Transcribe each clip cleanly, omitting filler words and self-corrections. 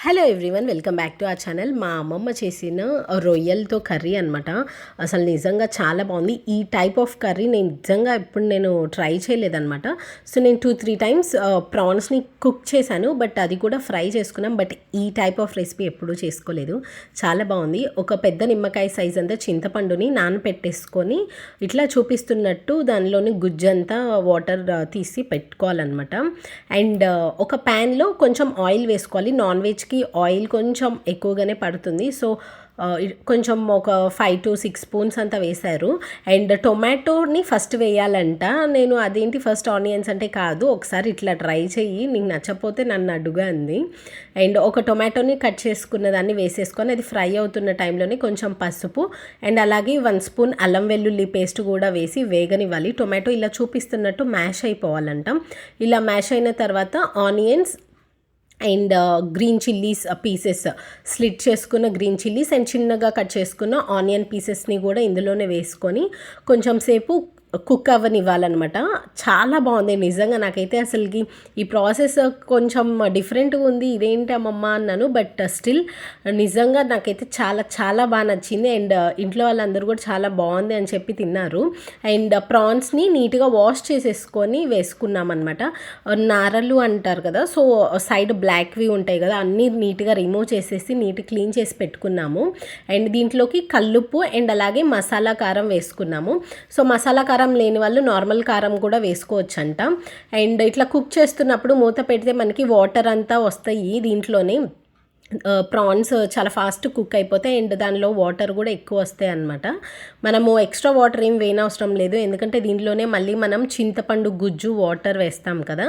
Hello everyone, welcome back to our channel. మా అమ్మమ్మ చేసిన రొయ్యలతో కర్రీ అనమాట. అసలు నిజంగా చాలా బాగుంది. ఈ టైప్ ఆఫ్ కర్రీ నేను ట్రై చేయలేదన్నమాట. సో నేను 2-3 టైమ్స్ ప్రాన్స్ని కుక్ చేశాను, బట్ అది కూడా ఫ్రై చేసుకున్నాం. బట్ ఈ టైప్ ఆఫ్ రెసిపీ ఎప్పుడూ చేసుకోలేదు. చాలా బాగుంది. ఒక పెద్ద నిమ్మకాయ సైజ్ అంతా చింతపండుని నానపెట్టేసుకొని ఇట్లా చూపిస్తున్నట్టు దానిలోని గుజ్జంతా వాటర్ తీసి పెట్టుకోవాలన్నమాట. అండ్ ఒక ప్యాన్లో కొంచెం ఆయిల్ వేసుకోవాలి. నాన్ వెజ్కి ఆయిల్ కొంచెం ఎక్కువగానే పడుతుంది. సో కొంచెం ఒక 5-6 స్పూన్స్ అంతా వేశారు. అండ్ టొమాటోని ఫస్ట్ వేయాలంట. నేను అదేంటి ఫస్ట్ ఆనియన్స్ అంటే కాదు, ఒకసారి ఇట్లా ట్రై చెయ్యి, నీకు నచ్చకపోతే నన్ను అడుగా అంది. అండ్ ఒక టొమాటోని కట్ చేసుకున్న దాన్ని వేసేసుకొని అది ఫ్రై అవుతున్న టైంలోనే కొంచెం పసుపు అండ్ అలాగే 1 స్పూన్ అల్లం వెల్లుల్లి పేస్ట్ కూడా వేసి వేగనివ్వాలి. టొమాటో ఇలా చూపిస్తున్నట్టు మ్యాష్ అయిపోవాలంట. ఇలా మ్యాష్ అయిన తర్వాత onions and green chillies pieces, slit చేసుకున్న గ్రీన్ చిల్లీస్ అండ్ చిన్నగా కట్ చేసుకున్న ఆనియన్ పీసెస్ని కూడా ఇందులోనే వేసుకొని కొంచెం సేపు కుక్ అవ్వనివ్వాలన్నమాట. చాలా బాగుంది నిజంగా. నాకైతే అసలుకి ఈ ప్రాసెస్ కొంచెం డిఫరెంట్గా ఉంది, ఇదేంటి అమ్మమ్మ అన్నాను. బట్ స్టిల్ నిజంగా నాకైతే చాలా చాలా బాగా నచ్చింది. అండ్ ఇంట్లో వాళ్ళందరూ కూడా చాలా బాగుంది అని చెప్పి తిన్నారు. అండ్ ప్రాన్స్ని నీట్గా వాష్ చేసేసుకొని వేసుకున్నామన్నమాట. నారలు అంటారు కదా, సో సైడ్ బ్లాక్వి ఉంటాయి కదా, అన్నీ నీట్గా రిమూవ్ చేసేసి క్లీన్ చేసి పెట్టుకున్నాము. అండ్ దీంట్లోకి కల్లుప్పు అండ్ అలాగే మసాలా కారం వేసుకున్నాము. సో మసాలా కారం లేని వాళ్ళు నార్మల్ కారం కూడా వేసుకోవచ్చు అంట. అండ్ ఇట్లా కుక్ చేస్తున్నప్పుడు మూత పెడితే మనకి వాటర్ అంతా వస్తాయి దీంట్లోనే. ప్రాన్స్ చాలా ఫాస్ట్ కుక్ అయిపోతాయి అండ్ దానిలో వాటర్ కూడా ఎక్కువ వస్తాయి అన్నమాట. మనము ఎక్స్ట్రా వాటర్ ఏం వేయనవసరం లేదు, ఎందుకంటే దీంట్లోనే మళ్ళీ మనం చింతపండు గుజ్జు వాటర్ వేస్తాం కదా.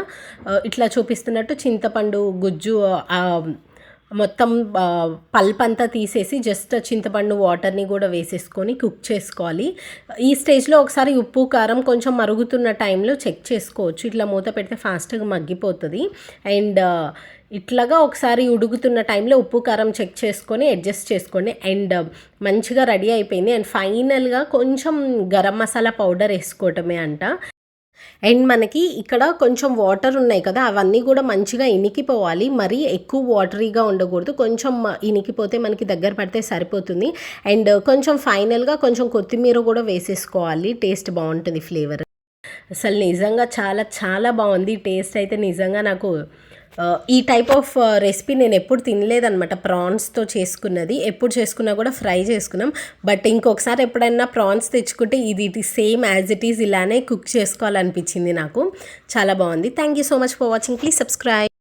ఇట్లా చూపిస్తున్నట్టు చింతపండు గుజ్జు మొత్తం పల్ప్ అంతా తీసేసి జస్ట్ చింతపండు వాటర్ని కూడా వేసేసుకొని కుక్ చేసుకోవాలి. ఈ స్టేజ్లో ఒకసారి ఉప్పు కారం కొంచెం మరుగుతున్న టైంలో చెక్ చేసుకోవచ్చు. ఇట్లా మూత పెడితే ఫాస్ట్గా మగ్గిపోతుంది. అండ్ ఇట్లాగా ఒకసారి ఉడుకుతున్న టైంలో ఉప్పు కారం చెక్ చేసుకొని అడ్జస్ట్ చేసుకోండి. అండ్ మంచిగా రెడీ అయిపోయింది. అండ్ ఫైనల్గా కొంచెం గరం మసాలా పౌడర్ వేసుకోవటమే అంట. అండ్ మనకి ఇక్కడ కొంచెం వాటర్ ఉన్నాయి కదా, అవన్నీ కూడా మంచిగా ఇనికిపోవాలి. మరీ ఎక్కువ వాటరీగా ఉండకూడదు, కొంచెం ఇనికిపోతే మనకి దగ్గర పడితే సరిపోతుంది. అండ్ కొంచెం ఫైనల్గా కొంచెం కొత్తిమీర కూడా వేసేసుకోవాలి, టేస్ట్ బాగుంటుంది, ఫ్లేవర్. అసలు నిజంగా చాలా చాలా బాగుంది. టేస్ట్ అయితే నిజంగా నాకు ఈ టైప్ ఆఫ్ రెసిపీ నేను ఎప్పుడు తినలేదనమాట. ప్రాన్స్తో చేసుకున్నది ఎప్పుడు చేసుకున్నా కూడా ఫ్రై చేసుకున్నాం. బట్ ఇంకొకసారి ఎప్పుడైనా ప్రాన్స్ తెచ్చుకుంటే ఇది సేమ్ యాజ్ ఇట్ ఈజ్ ఇలానే కుక్ చేసుకోవాలనిపించింది నాకు. చాలా బాగుంది. Thank you so much for watching. Please subscribe.